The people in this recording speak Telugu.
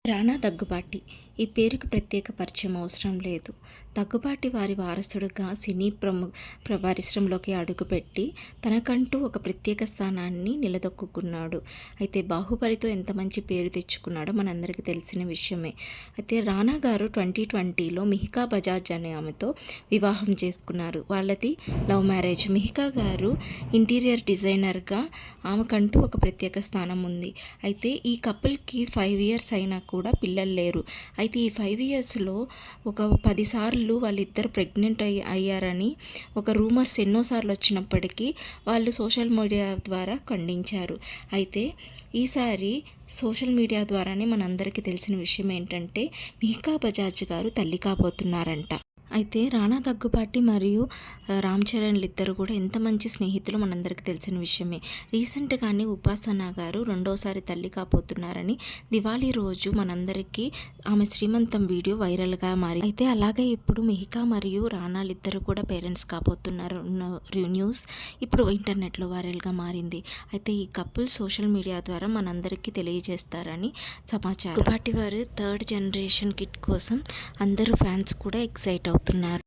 రానా దగ్గుబాటి ఈ పేరుకు ప్రత్యేక పరిచయం అవసరం లేదు. దగ్గుబాటి వారి వారసుడుగా సినీ పరిశ్రమలోకి అడుగుపెట్టి తనకంటూ ఒక ప్రత్యేక స్థానాన్ని నిలదొక్కున్నాడు. అయితే బాహుబలితో ఎంత మంచి పేరు తెచ్చుకున్నాడో మనందరికీ తెలిసిన విషయమే. అయితే రానా గారు 2020లో మిహికా బజాజ్ అనే ఆమెతో వివాహం చేసుకున్నారు. వాళ్ళది లవ్ మ్యారేజ్. మిహికా గారు ఇంటీరియర్ డిజైనర్గా ఆమెకంటూ ఒక ప్రత్యేక స్థానం ఉంది. అయితే ఈ కపుల్కి 5 ఇయర్స్ అయినా కూడా పిల్లలు లేరు. అయితే ఈ 5 ఇయర్స్లో ఒక 10 సార్లు వాళ్ళిద్దరు ప్రెగ్నెంట్ అయ్యారని ఒక రూమర్స్ ఎన్నోసార్లు వచ్చినప్పటికీ వాళ్ళు సోషల్ మీడియా ద్వారా ఖండించారు. అయితే ఈసారి సోషల్ మీడియా ద్వారానే మనందరికీ తెలిసిన విషయం ఏంటంటే మిహికా బజాజ్ గారు తల్లి కాబోతున్నారంట. అయితే రానా దగ్గుబాటి మరియు రామ్ చరణ్లు ఇద్దరు కూడా ఎంత మంచి స్నేహితులు మనందరికీ తెలిసిన విషయమే. రీసెంట్గానే ఉపాసన గారు రెండోసారి తల్లి కాబోతున్నారని దివాళీ రోజు మనందరికీ ఆమె శ్రీమంతం వీడియో వైరల్గా మారింది. అయితే అలాగే ఇప్పుడు మిహికా మరియు రానాలు ఇద్దరు కూడా పేరెంట్స్ కాబోతున్నారు న్యూస్ ఇప్పుడు ఇంటర్నెట్లో వైరల్గా మారింది. అయితే ఈ కపుల్ సోషల్ మీడియా ద్వారా మనందరికీ తెలియజేస్తారని సమాచారం. దగ్గుబాటి వారు 3rd జనరేషన్ కిడ్ కోసం అందరూ ఫ్యాన్స్ కూడా ఎక్సైట్ అవుతున్నారు.